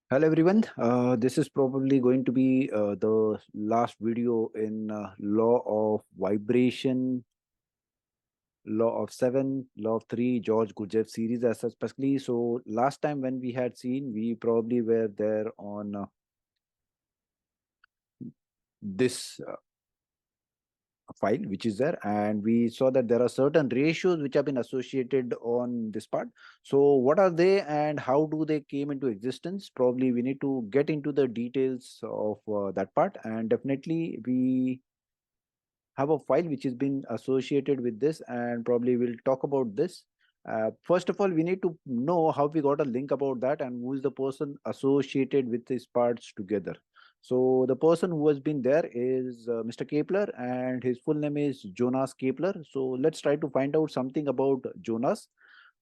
Hello everyone. This is probably going to be the last video in law of vibration, law of seven, law of three, George Gurdjieff series as such specifically. So last time when we had seen, we probably were there on this file which is there, and we saw that there are certain ratios which have been associated on this part. So what are they and how do they came into existence? Probably we need to get into the details of that part, and definitely we have a file which has been associated with this, and probably we'll talk about this. First of all, we need to know how we got a link about that and who is the person associated with these parts together. So the person who has been there is Mr. Kepler, and his full name is Johannes Kepler. So let's try to find out something about Jonas.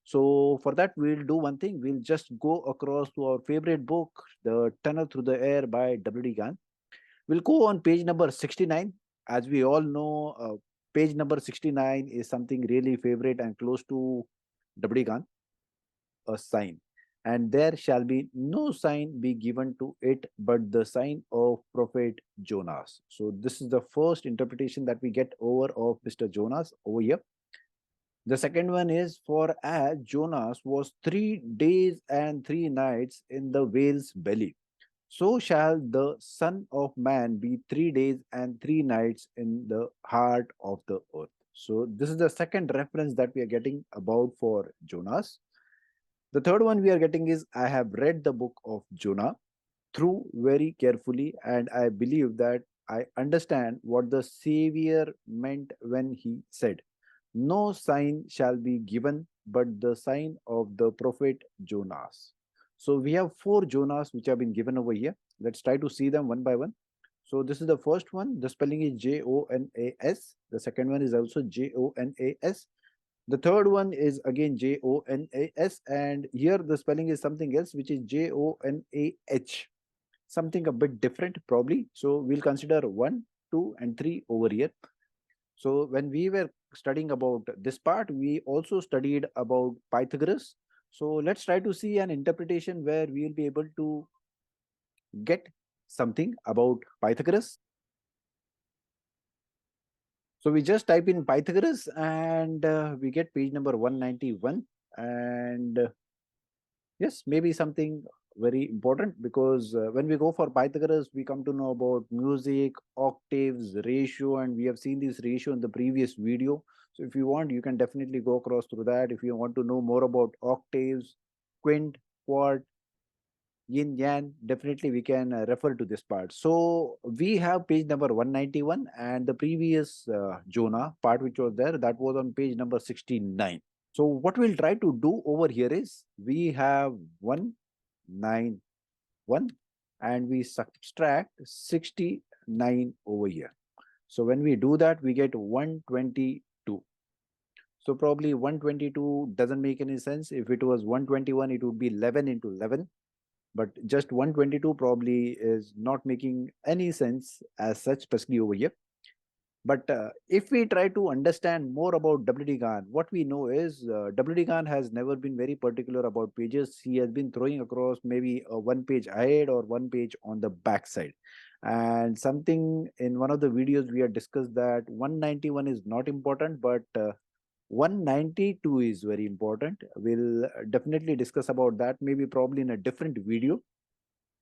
So for that, we'll do one thing. We'll just go across to our favorite book, The Tunnel Through the Air by W.D. Gann. We'll go on page number 69. As we all know, page number 69 is something really favorite and close to W.D. Gann, a sign. And there shall be no sign be given to it but the sign of prophet Jonas. So this is the first interpretation that we get over of Mr. Jonas over here. The second one is, for as Jonas was 3 days and 3 nights in the whale's belly, so shall the Son of Man be 3 days and 3 nights in the heart of the earth. So this is the second reference that we are getting about for Jonas. The third one we are getting is, I have read the book of Jonah through very carefully, and I believe that I understand what the Savior meant when he said, no sign shall be given but the sign of the prophet Jonas. So we have four Jonas which have been given over here. Let's try to see them one by one. So this is the first one. The spelling is Jonas. The second one is also Jonas. The third one is again Jonas. And here the spelling is something else, which is Jonah. Something a bit different, probably. So we'll consider 1, 2, and 3 over here. So when we were studying about this part, we also studied about Pythagoras. So let's try to see an interpretation where we will be able to get something about Pythagoras. So we just type in Pythagoras, and we get page number 191. And yes, maybe something very important, because when we go for Pythagoras, we come to know about music, octaves, ratio, and we have seen this ratio in the previous video. So if you want, you can definitely go across through that. If you want to know more about octaves, quint, quart, yin yang, definitely we can refer to this part. So we have page number 191, and the previous Jonah part which was there, that was on page number 69. So what we'll try to do over here is, we have 191 and we subtract 69 over here. So when we do that, we get 122. So probably 122 doesn't make any sense. If it was 121, it would be 11 into 11. But just 122 probably is not making any sense as such, especially over here. But if we try to understand more about W.D. Gann, what we know is W.D. Gann has never been very particular about pages. He has been throwing across maybe a one page ahead or one page on the back side. And something in one of the videos we had discussed that 191 is not important, but 192 is very important. We'll definitely discuss about that, maybe probably in a different video.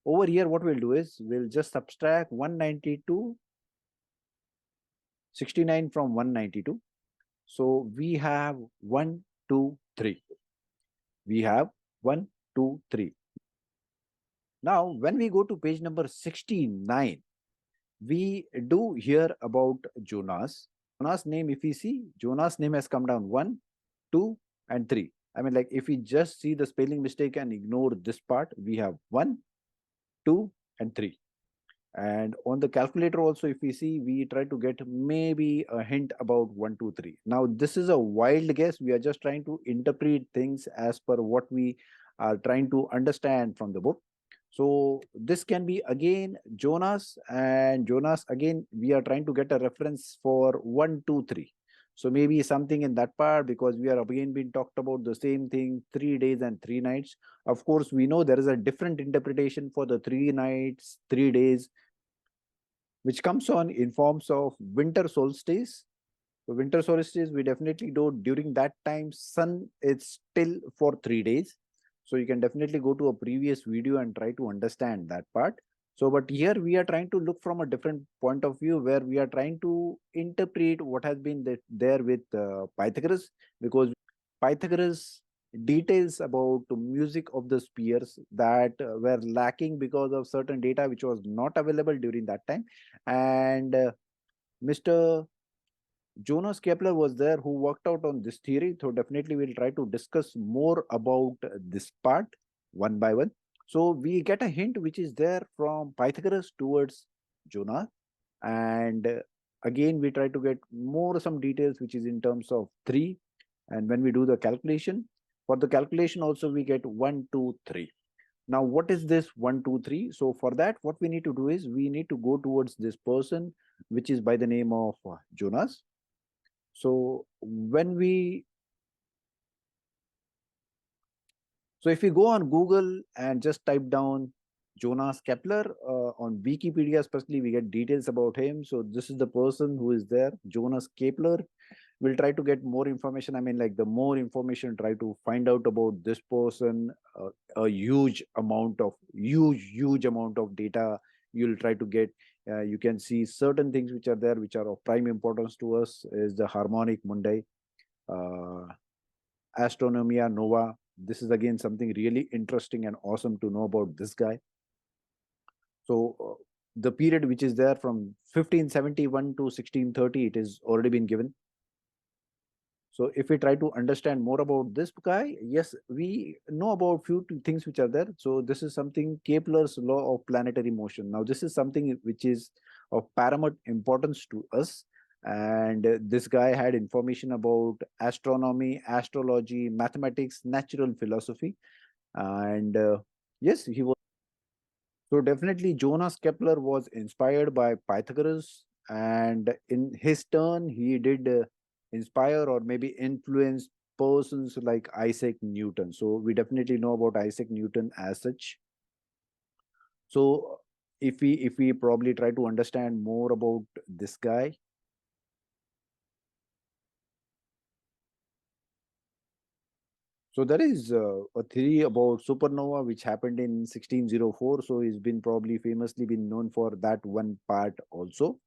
Over here, what we'll do is, we'll just subtract 192 69 from 192. So we have 1, 2, 3. We have 1, 2, 3. Now, when we go to page number 69, we do hear about Jonas. Jonas' name, if we see, Jonas' name has come down 1, 2, and 3. I mean, like if we just see the spelling mistake and ignore this part, we have 1, 2, and 3. And on the calculator also, if we see, we try to get maybe a hint about 1, 2, 3. Now, this is a wild guess. We are just trying to interpret things as per what we are trying to understand from the book. So this can be again Jonas, and Jonas again, we are trying to get a reference for 1, 2, 3. So maybe something in that part, because we are again being talked about the same thing, 3 days and 3 nights. Of course, we know there is a different interpretation for the 3 nights, 3 days, which comes on in forms of winter solstice. So winter solstice, we definitely do during that time, sun is still for 3 days. So you can definitely go to a previous video and try to understand that part. So, but here we are trying to look from a different point of view, where we are trying to interpret what has been there with Pythagoras, because Pythagoras details about the music of the spheres that were lacking because of certain data which was not available during that time. And Mr. Jonas Kepler was there who worked out on this theory. So definitely we'll try to discuss more about this part one by one. So we get a hint which is there from Pythagoras towards Jonas. And again, we try to get more some details which is in terms of three. And when we do the calculation, for the calculation also we get 1, 2, 3. Now, what is this 1, 2, 3? So for that, what we need to do is we need to go towards this person, which is by the name of Jonas. So if we go on Google and just type down Jonas Kepler on Wikipedia, especially, we get details about him. So this is the person who is there, Jonas Kepler. We'll try to get more information. I mean, like the more information, try to find out about this person, a huge amount of data you'll try to get. You can see certain things which are there, which are of prime importance to us, is the harmonic mundi, Astronomia Nova. This is again something really interesting and awesome to know about this guy. So the period which is there from 1571 to 1630, it is already been given. So if we try to understand more about this guy, yes, we know about few things which are there. So this is something Kepler's law of planetary motion. Now this is something which is of paramount importance to us. And this guy had information about astronomy, astrology, mathematics, natural philosophy. And yes, he was. So definitely Jonas Kepler was inspired by Pythagoras, and in his turn, he did inspire or maybe influence persons like Isaac Newton. So we definitely know about Isaac Newton as such. So if we probably try to understand more about this guy. So there is a theory about supernova which happened in 1604. So he's been probably famously been known for that one part also.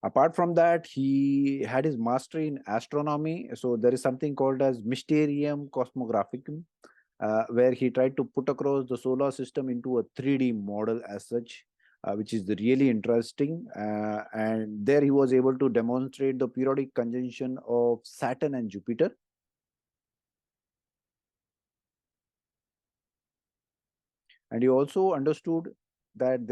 Apart from that, he had his mastery in astronomy. So there is something called as Mysterium Cosmographicum, where he tried to put across the solar system into a 3D model as such, which is really interesting. And there he was able to demonstrate the periodic conjunction of Saturn and Jupiter. And he also understood that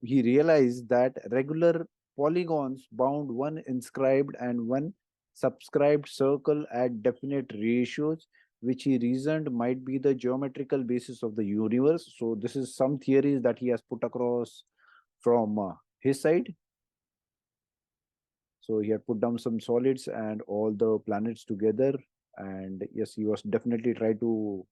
he realized that regular polygons bound one inscribed and one subscribed circle at definite ratios, which he reasoned might be the geometrical basis of the universe. So this is some theories that he has put across from his side. So he had put down some solids and all the planets together. And yes, he was definitely trying to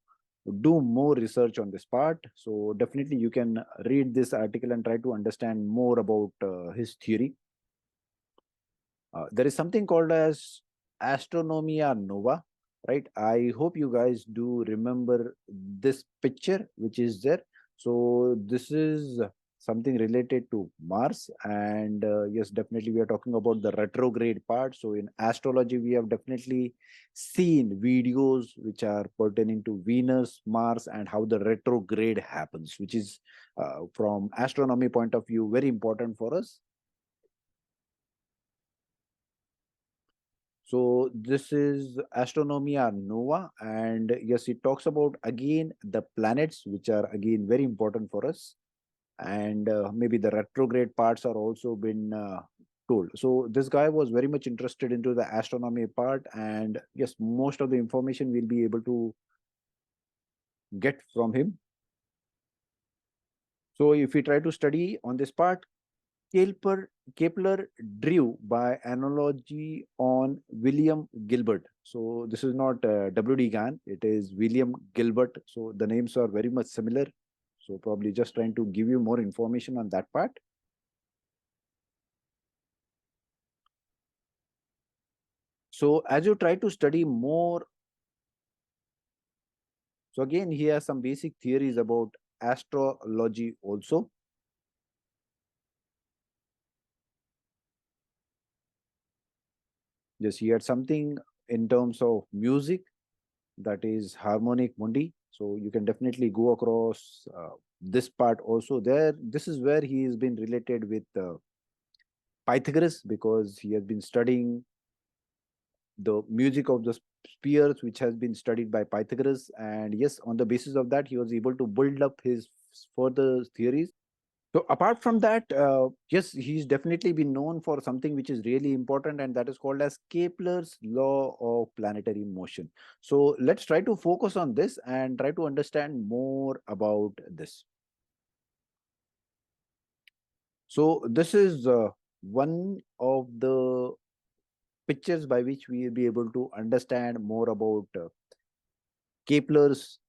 do more research on this part. So definitely you can read this article and try to understand more about his theory. There is something called as Astronomia Nova, right? I hope you guys do remember this picture which is there. So this is something related to Mars, and yes, definitely we are talking about the retrograde part. So in astrology, we have definitely seen videos which are pertaining to Venus, Mars, and how the retrograde happens, which is from astronomy point of view very important for us. So this is Astronomia Nova, and yes, it talks about again the planets, which are again very important for us, and maybe the retrograde parts are also been told. So this guy was very much interested into the astronomy part, and yes, most of the information we'll be able to get from him. So if we try to study on this part, Kepler drew by analogy on William Gilbert. So this is not W.D. Gann, it is William Gilbert. So the names are very much similar. So probably just trying to give you more information on that part. So as you try to study more, so again, he has some basic theories about astrology also. Yes, he had something in terms of music, that is harmonic mundi. So you can definitely go across this part also. There, this is where he has been related with Pythagoras, because he has been studying the music of the spheres, which has been studied by Pythagoras. And yes, on the basis of that, he was able to build up his further theories. So apart from that, yes, he's definitely been known for something which is really important, and that is called as Kepler's law of planetary motion. So let's try to focus on this and try to understand more about this. So this is one of the pictures by which we will be able to understand more about Kepler's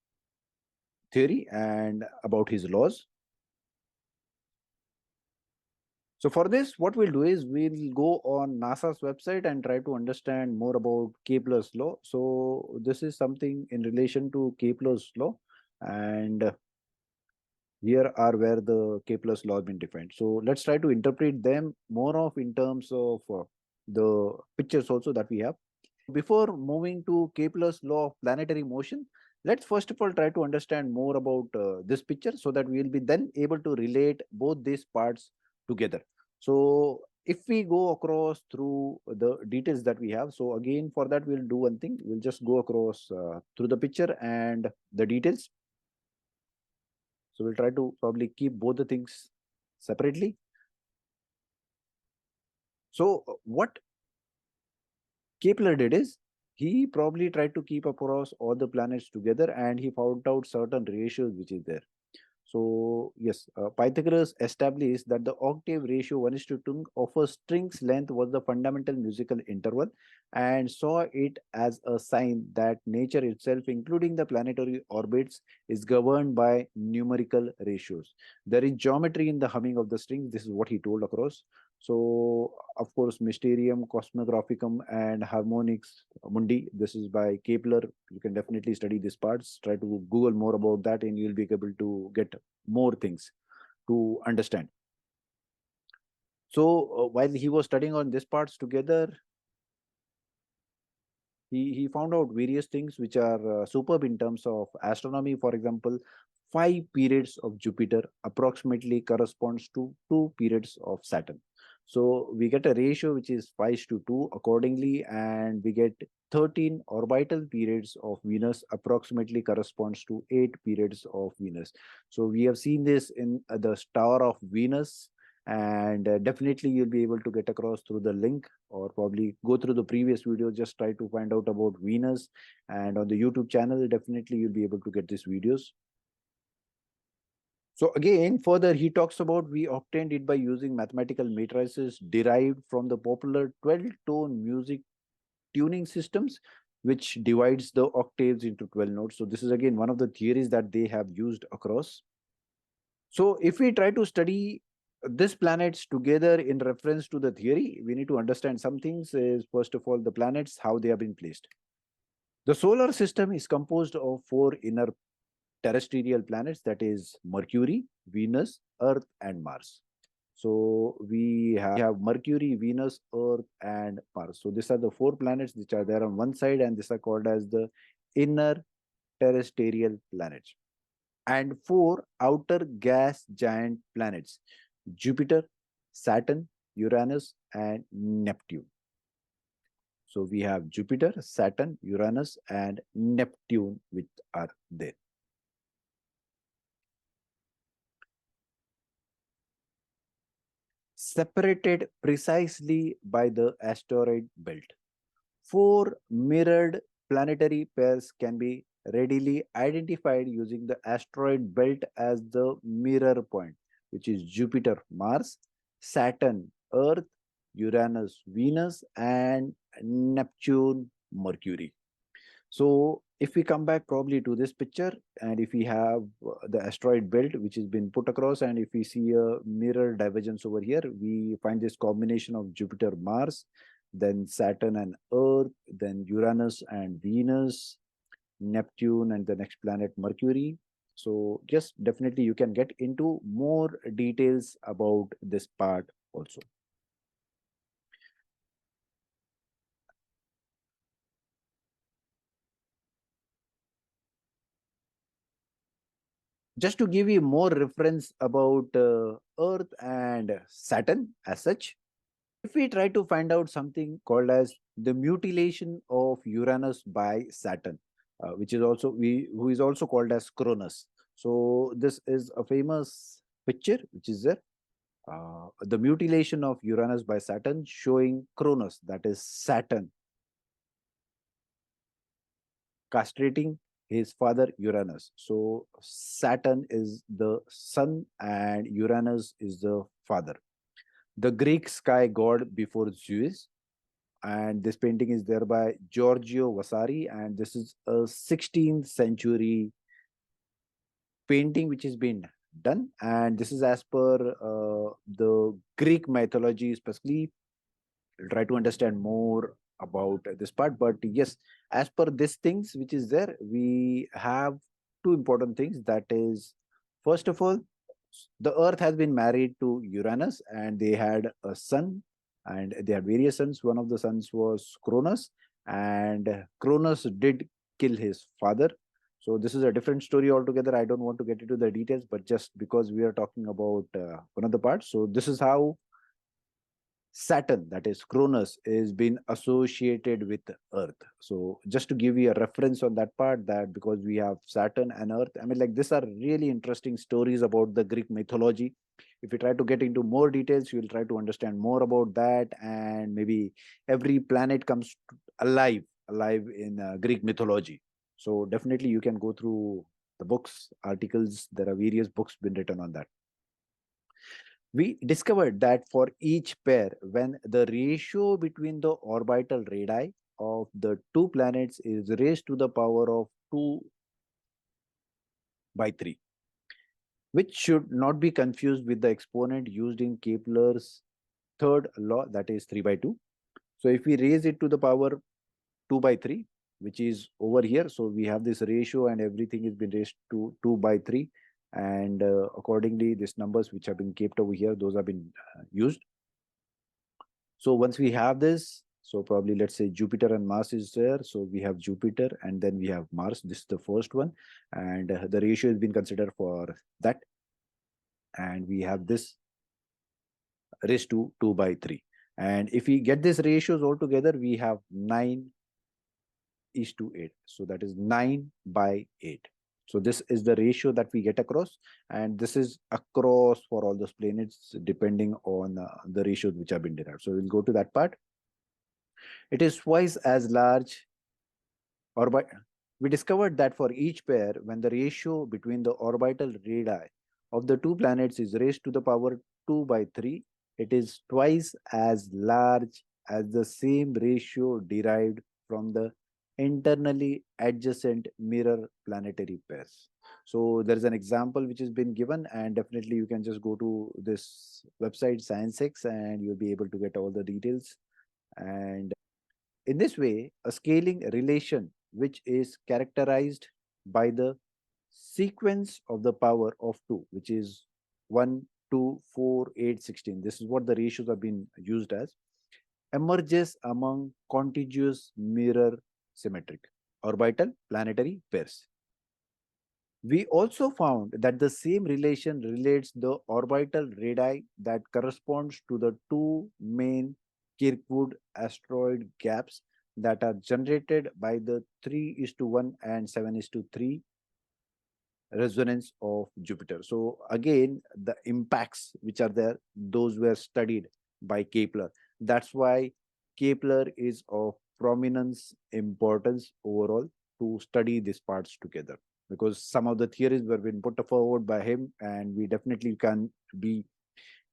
theory and about his laws. So for this, what we'll do is we'll go on NASA's website and try to understand more about Kepler's law. So this is something in relation to Kepler's law, and here are where the Kepler's law has been defined. So let's try to interpret them more of in terms of the pictures also that we have. Before moving to Kepler's law of planetary motion, let's first of all try to understand more about this picture, so that we will be then able to relate both these parts together. So if we go across through the details that we have, so again for that we'll do one thing, we'll just go across through the picture and the details. So we'll try to probably keep both the things separately. So what Kepler did is, he probably tried to keep across all the planets together, and he found out certain ratios which is there. So yes, Pythagoras established that the octave ratio 1:2 of a string's length was the fundamental musical interval, and saw it as a sign that nature itself, including the planetary orbits, is governed by numerical ratios. There is geometry in the humming of the strings. This is what he told across. So of course, Mysterium, Cosmographicum, and Harmonics Mundi. This is by Kepler. You can definitely study these parts. Try to Google more about that, and you'll be able to get more things to understand. So while he was studying on these parts together, he found out various things which are superb in terms of astronomy. For example, 5 periods of Jupiter approximately corresponds to 2 periods of Saturn. So we get a ratio which is 5:2 accordingly, and we get 13 orbital periods of Venus approximately corresponds to 8 periods of Venus. So we have seen this in the star of Venus, and definitely you'll be able to get across through the link, or probably go through the previous video, just try to find out about Venus, and on the YouTube channel definitely you'll be able to get these videos. So again, further he talks about, we obtained it by using mathematical matrices derived from the popular 12-tone music tuning systems, which divides the octaves into 12 notes. So this is again one of the theories that they have used across. So if we try to study these planets together in reference to the theory, we need to understand some things. Is first of all, the planets, how they have been placed. The solar system is composed of 4 inner terrestrial planets, that is Mercury, Venus, Earth, and Mars. So we have Mercury, Venus, Earth, and Mars. So these are the 4 planets which are there on one side, and these are called as the inner terrestrial planets. And 4 outer gas giant planets: Jupiter, Saturn, Uranus, and Neptune. So we have Jupiter, Saturn, Uranus, and Neptune, which are there. Separated precisely by the asteroid belt. 4 mirrored planetary pairs can be readily identified using the asteroid belt as the mirror point, which is Jupiter, Mars, Saturn, Earth, Uranus, Venus, and Neptune, Mercury. So if we come back probably to this picture, and if we have the asteroid belt which has been put across, and if we see a mirror divergence over here, we find this combination of Jupiter, Mars, then Saturn and Earth, then Uranus and Venus, Neptune, and the next planet Mercury. So yes, definitely you can get into more details about this part also. Just to give you more reference about Earth and Saturn as such, if we try to find out something called as the mutilation of Uranus by Saturn, which is also who is also called as Cronus. So this is a famous picture which is there. The mutilation of Uranus by Saturn showing Cronus, that is Saturn, castrating his father Uranus. So Saturn is the son and Uranus is the father. The Greek sky god before Zeus. And this painting is there by Giorgio Vasari, and this is a 16th century painting which has been done. And this is as per the Greek mythology, especially. We'll try to understand more about this part. But yes, as per these things which is there, we have two important things. That is, first of all, the Earth has been married to Uranus, and they had a son, and they had various sons. One of the sons was Cronus, and Cronus did kill his father. So this is a different story altogether. I don't want to get into the details, but just because we are talking about one of the parts, so this is how Saturn, that is Cronus, is been associated with Earth. So just to give you a reference on that part, that because we have Saturn and Earth, I mean, like these are really interesting stories about the Greek mythology. If you try to get into more details, you'll try to understand more about that, and maybe every planet comes alive in Greek mythology. So definitely you can go through the books, articles. There are various books been written on that. We discovered that for each pair, when the ratio between the orbital radii of the two planets is raised to the power of 2 by 3, which should not be confused with the exponent used in Kepler's third law, that is 3 by 2. So if we raise it to the power 2 by 3, which is over here, so we have this ratio and everything has been raised to 2 by 3. And accordingly, these numbers which have been kept over here, those have been used. So once we have this, so probably let's say Jupiter and Mars is there. So we have Jupiter and then we have Mars. This is the first one. And the ratio has been considered for that. And we have this raised to 2 by 3. And if we get these ratios all together, we have 9:8. So that is 9 by 8. So this is the ratio that we get across, and this is across for all those planets depending on the ratios which have been derived. So we'll go to that part. It is twice as large orbit. We discovered that for each pair, when the ratio between the orbital radii of the two planets is raised to the power 2 by 3, it is twice as large as the same ratio derived from the internally adjacent mirror planetary pairs. So there is an example which has been given, and definitely you can just go to this website ScienceX and you'll be able to get all the details. And in this way, a scaling relation which is characterized by the sequence of the power of 2, which is 1, 2, 4, 8, 16. This is what the ratios have been used as, emerges among contiguous mirror symmetric orbital planetary pairs. We also found that the same relation relates the orbital radii that corresponds to the two main Kirkwood asteroid gaps that are generated by the 3:1 and 7:3 resonance of Jupiter. So again, the impacts which are there, those were studied by Kepler. That's why Kepler is of prominence, importance overall to study these parts together, because some of the theories were been put forward by him, and we definitely can be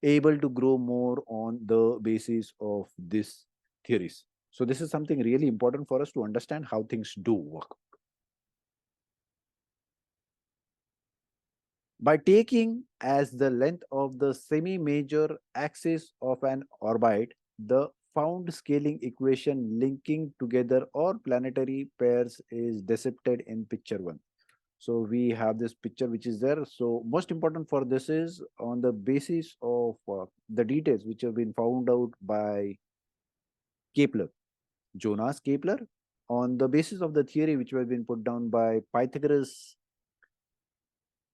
able to grow more on the basis of these theories. So this is something really important for us to understand how things do work. By taking as the length of the semi-major axis of an orbit the found scaling equation linking together all planetary pairs is depicted in picture 1. So we have this picture which is there. So most important for this is on the basis of the details which have been found out by Kepler, Johannes Kepler, on the basis of the theory which has been put down by Pythagoras.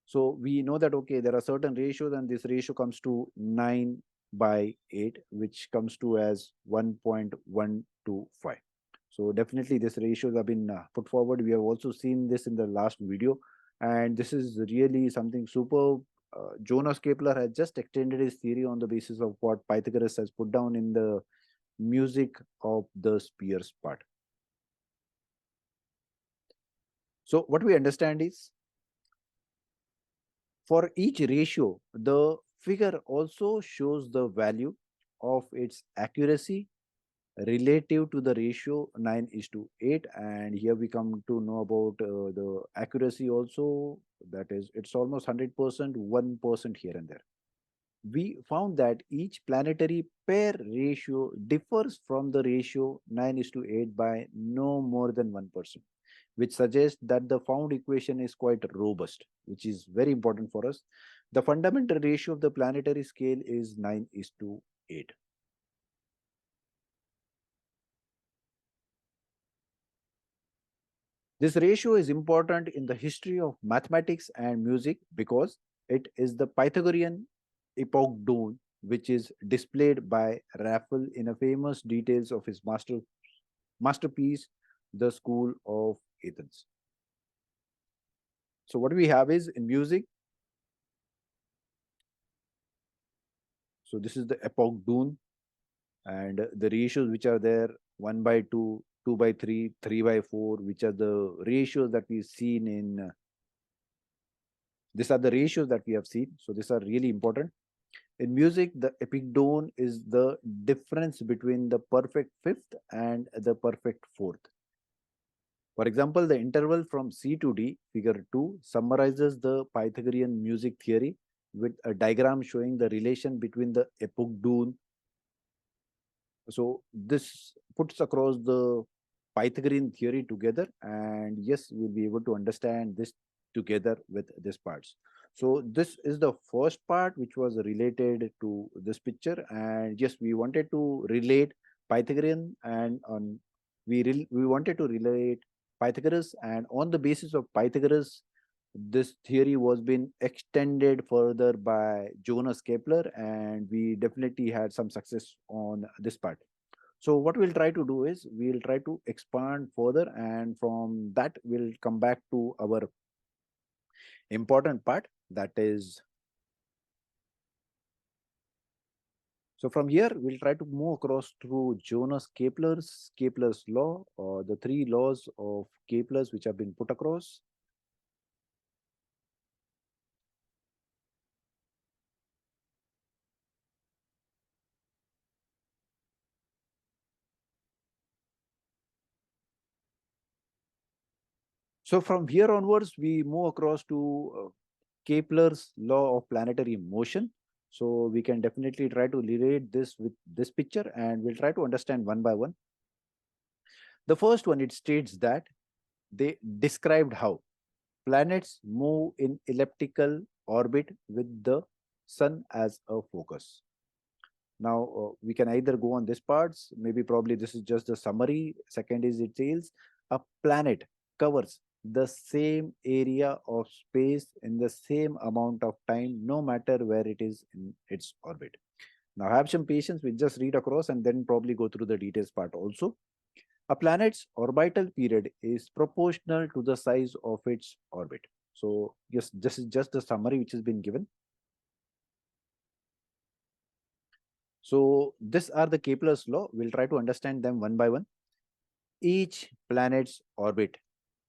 So we know that, okay, there are certain ratios and this ratio comes to 9/8, which comes to as 1.125. So definitely this ratios have been put forward. We have also seen this in the last video, and this is really something super. Jonas Kepler has just extended his theory on the basis of what Pythagoras has put down in the music of the spheres part. So what we understand is, for each ratio, the figure also shows the value of its accuracy relative to the ratio 9:8. And here we come to know about the accuracy also. That is, it's almost 100%, 1% here and there. We found that each planetary pair ratio differs from the ratio 9:8 by no more than 1%, which suggests that the found equation is quite robust, which is very important for us. The fundamental ratio of the planetary scale is 9:8. This ratio is important in the history of mathematics and music because it is the Pythagorean epoch dome, which is displayed by Raphael in a famous details of his masterpiece, The School of Athens. So what we have is in music. So this is the epoch dome, and the ratios which are there: 1/2, 2/3, 3/4, which are the ratios that we've seen in. These are the ratios that we have seen. So these are really important. In music, the epicdone is the difference between the perfect fifth and the perfect fourth. For example, the interval from C to D, figure 2, summarizes the Pythagorean music theory with a diagram showing the relation between the epicdone. So this puts across the Pythagorean theory together, and yes, we'll be able to understand this together with these parts. So this is the first part which was related to this picture, and yes, we wanted to relate Pythagorean and on we wanted to relate Pythagoras, and on the basis of Pythagoras, this theory was been extended further by Johannes Kepler, and we definitely had some success on this part. So what we'll try to do is we'll try to expand further, and from that we'll come back to our important part, that is. So from here we'll try to move across through Jonas Kepler's law, or the three laws of Kepler's which have been put across. So from here onwards, we move across to Kepler's law of planetary motion. So we can definitely try to relate this with this picture, and we'll try to understand one by one. The first one, it states that they described how planets move in elliptical orbit with the sun as a focus. Now, we can either go on this parts, maybe probably this is just the summary. Second is it says a planet covers the same area of space in the same amount of time, no matter where it is in its orbit. Now, have some patience. We'll just read across and then probably go through the details part also. A planet's orbital period is proportional to the size of its orbit. So, yes, this is just the summary which has been given. So these are the Kepler's law. We'll try to understand them one by one. Each planet's orbit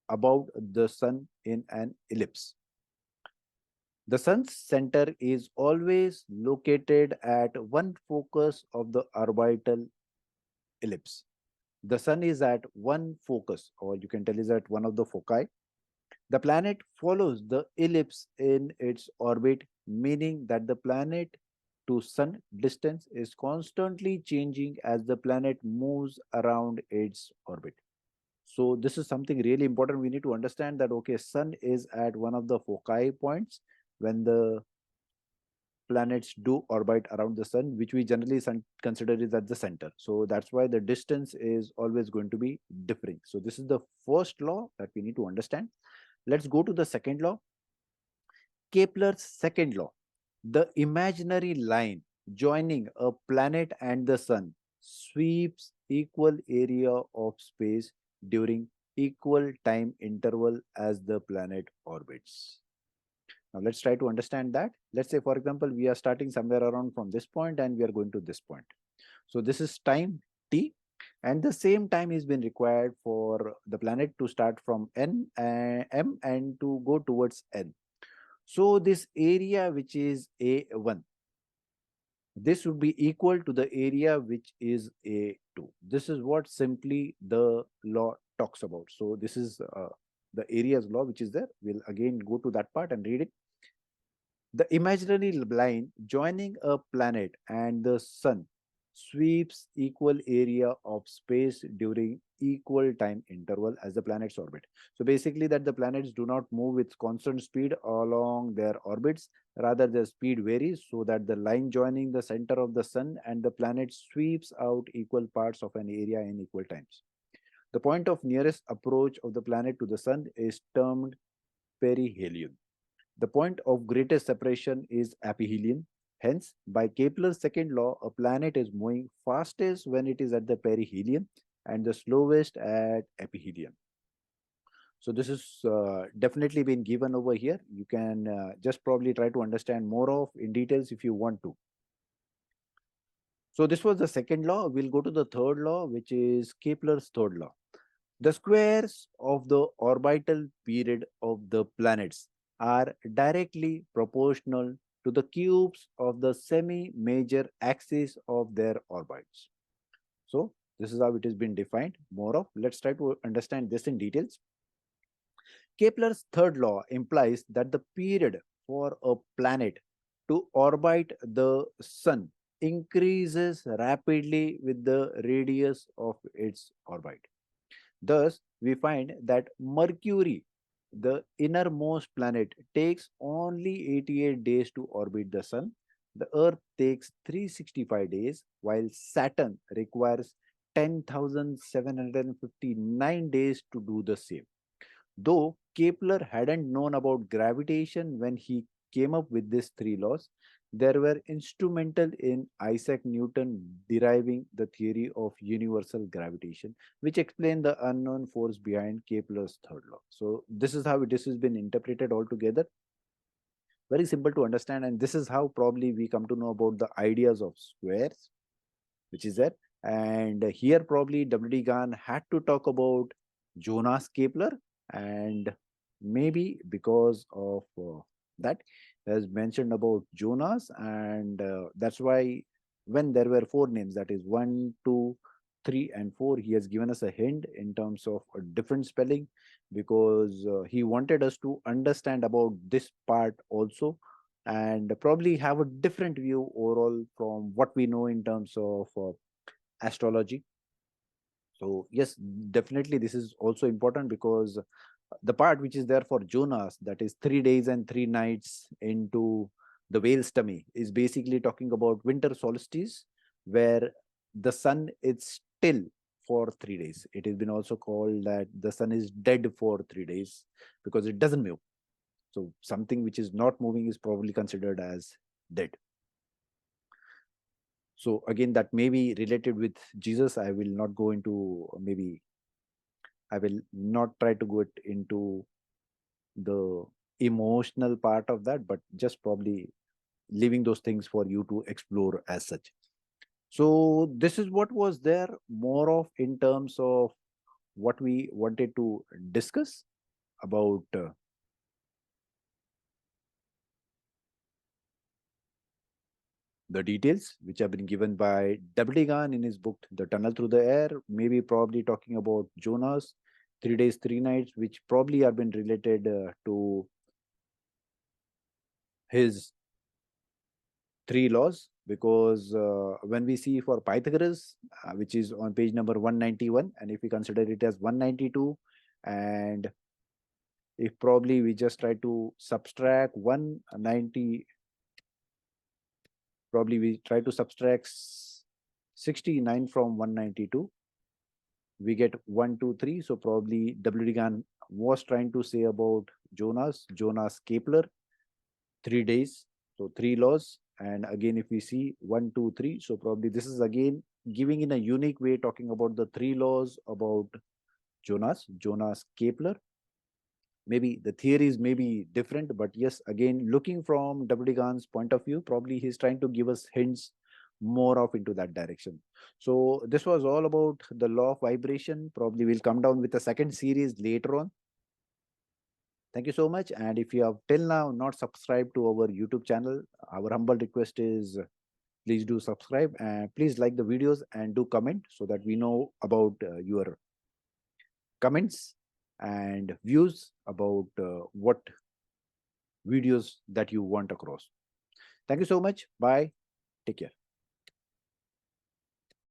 about the sun in an ellipse. The sun's center is always located at one focus of the orbital ellipse. The sun is at one focus, or you can tell is at one of the foci. The planet follows the ellipse in its orbit, meaning that the planet to sun distance is constantly changing as the planet moves around its orbit. So this is something really important. We need to understand that okay, sun is at one of the foci points when the planets do orbit around the sun, which we generally consider is at the center. So that's why the distance is always going to be differing. So this is the first law that we need to understand. Let's go to the second law. Kepler's second law. The imaginary line joining a planet and the sun sweeps equal area of space during equal time interval as the planet orbits. Now let's try to understand that. Let's say, for example, we are starting somewhere around from this point and we are going to this point. So this is time t, and the same time is been required for the planet to start from m and to go towards n. So this area which is a1, this would be equal to the area which is a2. This is what simply the law talks about. So this is the area's law which is there. We'll again go to that part and read it. The imaginary line joining a planet and the sun sweeps equal area of space during equal time interval as the planets orbit. So basically that the planets do not move with constant speed along their orbits, rather their speed varies so that the line joining the center of the sun and the planet sweeps out equal parts of an area in equal times. The point of nearest approach of the planet to the sun is termed perihelion. The point of greatest separation is aphelion. Hence, by Kepler's second law, a planet is moving fastest when it is at the perihelion and the slowest at aphelion. So this is definitely been given over here. You can just probably try to understand more of in details if you want to. So this was the second law. We'll go to the third law, which is Kepler's third law. The squares of the orbital period of the planets are directly proportional to the cubes of the semi-major axis of their orbits. So this is how it has been defined. More of, let's try to understand this in details. Kepler's third law implies that the period for a planet to orbit the sun increases rapidly with the radius of its orbit. Thus, we find that Mercury, the innermost planet, takes only 88 days to orbit the Sun. The Earth takes 365 days, while Saturn requires 10,759 days to do the same. Though Kepler hadn't known about gravitation when he came up with these three laws, they were instrumental in Isaac Newton deriving the theory of universal gravitation, which explained the unknown force behind Kepler's third law. So this is how this has been interpreted altogether. Very simple to understand, and this is how probably we come to know about the ideas of squares, which is there. And here probably W.D. Gann had to talk about Jonas Kepler, and maybe because of that has mentioned about Jonas, and that's why when there were four names, that is 1, 2, 3, and 4, he has given us a hint in terms of a different spelling, because he wanted us to understand about this part also, and probably have a different view overall from what we know in terms of astrology. So yes, definitely this is also important, because the part which is there for Jonas, that is 3 days and 3 nights into the whale's tummy, is basically talking about winter solstice, where the sun is still for 3 days. It has been also called that the sun is dead for 3 days because it doesn't move. So something which is not moving is probably considered as dead. So again, that may be related with Jesus. I will not go into, maybe I will not try to go into the emotional part of that, but just probably leaving those things for you to explore as such. So this is what was there more of in terms of what we wanted to discuss about the details which have been given by Gann in his book, The Tunnel Through the Air, maybe probably talking about Jonas, 3 days, 3 nights, which probably have been related to his 3 laws, because when we see for Pythagoras, which is on page number 191, and if we consider it as 192, and if probably we just try to subtract 190, probably we try to subtract 69 from 192, we get 1, 2, 3. So probably W. Gann was trying to say about Jonas Kepler, 3 days, so 3 laws. And again, if we see 1, 2, 3, so probably this is again giving in a unique way, talking about the 3 laws about Jonas Kepler. Maybe the theories may be different, but yes, again, looking from W. Gann's point of view, probably he's trying to give us hints more of into that direction. So this was all about the law of vibration. Probably we'll come down with a second series later on. Thank you so much. And if you have till now not subscribed to our YouTube channel, our humble request is please do subscribe and please like the videos and do comment so that we know about your comments and views about what videos that you want across. Thank you so much. Bye. Take care.